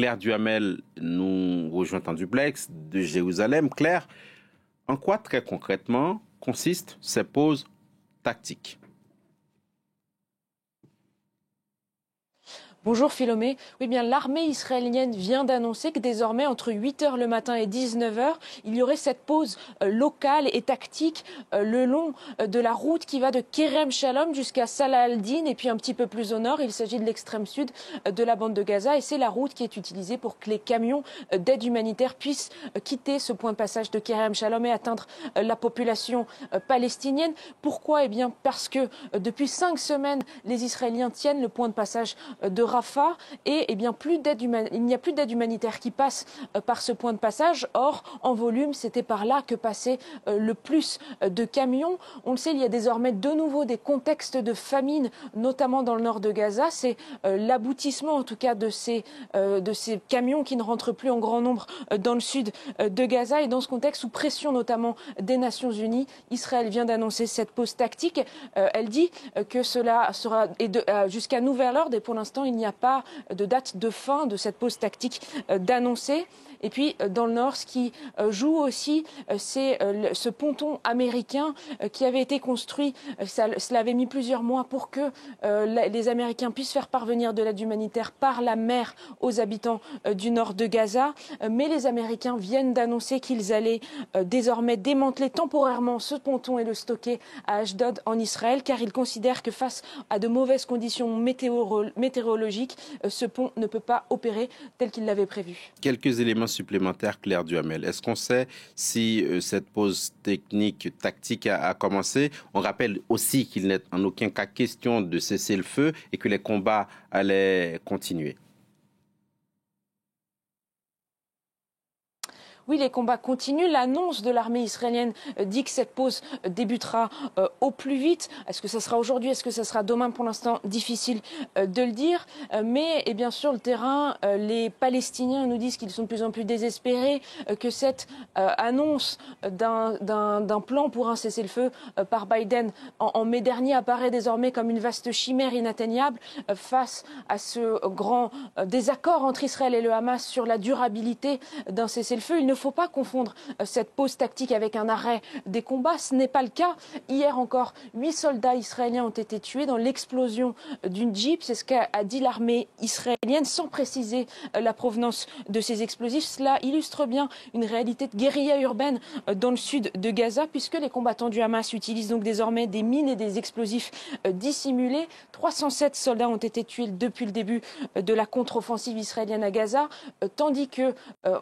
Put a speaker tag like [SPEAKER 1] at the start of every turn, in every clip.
[SPEAKER 1] Claire Duhamel nous rejoint en duplex de Jérusalem. Claire, en quoi très concrètement consistent ces pauses tactiques?
[SPEAKER 2] Bonjour Philomé. Oui, bien, l'armée israélienne vient d'annoncer que désormais, entre 8 h le matin et 19 h, il y aurait cette pause locale et tactique le long de la route qui va de Kerem Shalom jusqu'à Salah al-Din et puis un petit peu plus au nord. Il s'agit de l'extrême sud de la bande de Gaza et c'est la route qui est utilisée pour que les camions d'aide humanitaire puissent quitter ce point de passage de Kerem Shalom et atteindre la population palestinienne. Pourquoi? Eh bien, parce que depuis 5 semaines, les Israéliens tiennent le point de passage de Rafah et il n'y a plus d'aide humanitaire qui passe par ce point de passage. Or, en volume, c'était par là que passaient le plus de camions. On le sait, il y a désormais de nouveau des contextes de famine, notamment dans le nord de Gaza. C'est l'aboutissement, en tout cas, de ces camions qui ne rentrent plus en grand nombre dans le sud de Gaza. Et dans ce contexte, sous pression notamment des Nations Unies, Israël vient d'annoncer cette pause tactique. Elle dit que cela sera jusqu'à nouvel ordre et pour l'instant, il n'y a pas de date de fin de cette pause tactique d'annoncer. Et puis, dans le nord, ce qui joue aussi, c'est ce ponton américain qui avait été construit. Cela avait mis plusieurs mois pour que les Américains puissent faire parvenir de l'aide humanitaire par la mer aux habitants du nord de Gaza. Mais les Américains viennent d'annoncer qu'ils allaient désormais démanteler temporairement ce ponton et le stocker à Ashdod en Israël, car ils considèrent que face à de mauvaises conditions météorologiques, ce pont ne peut pas opérer tel qu'il l'avait prévu.
[SPEAKER 1] Quelques éléments supplémentaires, Claire Duhamel. Est-ce qu'on sait si cette pause tactique a commencé? On rappelle aussi qu'il n'est en aucun cas question de cesser le feu et que les combats allaient continuer.
[SPEAKER 2] Oui, les combats continuent. L'annonce de l'armée israélienne dit que cette pause débutera au plus vite. Est-ce que ça sera aujourd'hui? Est-ce que ça sera demain? Pour l'instant, difficile de le dire. Mais et bien sûr, le terrain, les Palestiniens nous disent qu'ils sont de plus en plus désespérés, que cette annonce d'un plan pour un cessez-le-feu par Biden en mai dernier apparaît désormais comme une vaste chimère inatteignable face à ce grand désaccord entre Israël et le Hamas sur la durabilité d'un cessez-le-feu. Il ne faut pas confondre cette pause tactique avec un arrêt des combats. Ce n'est pas le cas. Hier encore, 8 soldats israéliens ont été tués dans l'explosion d'une Jeep. C'est ce qu'a dit l'armée israélienne, sans préciser la provenance de ces explosifs. Cela illustre bien une réalité de guérilla urbaine dans le sud de Gaza, puisque les combattants du Hamas utilisent donc désormais des mines et des explosifs dissimulés. 307 soldats ont été tués depuis le début de la contre-offensive israélienne à Gaza, tandis que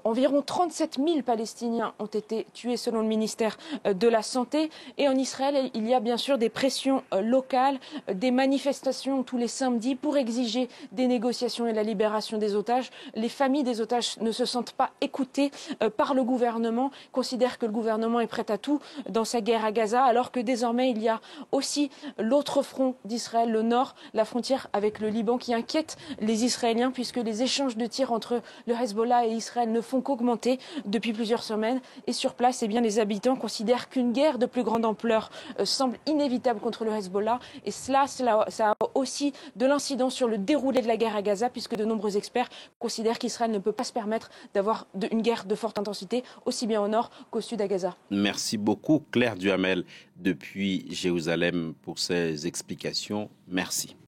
[SPEAKER 2] environ 37 000 Palestiniens ont été tués selon le ministère de la Santé. Et en Israël, il y a bien sûr des pressions locales, des manifestations tous les samedis pour exiger des négociations et la libération des otages. Les familles des otages ne se sentent pas écoutées par le gouvernement, considèrent que le gouvernement est prêt à tout dans sa guerre à Gaza, alors que désormais il y a aussi l'autre front d'Israël, le nord, la frontière avec le Liban, qui inquiète les Israéliens puisque les échanges de tirs entre le Hezbollah et Israël ne font qu'augmenter depuis plusieurs semaines. Et sur place, eh bien, les habitants considèrent qu'une guerre de plus grande ampleur semble inévitable contre le Hezbollah. Et ça a aussi de l'incidence sur le déroulé de la guerre à Gaza, puisque de nombreux experts considèrent qu'Israël ne peut pas se permettre d'avoir une guerre de forte intensité, aussi bien au nord qu'au sud à Gaza.
[SPEAKER 1] Merci beaucoup, Claire Duhamel, depuis Jérusalem, pour ces explications. Merci.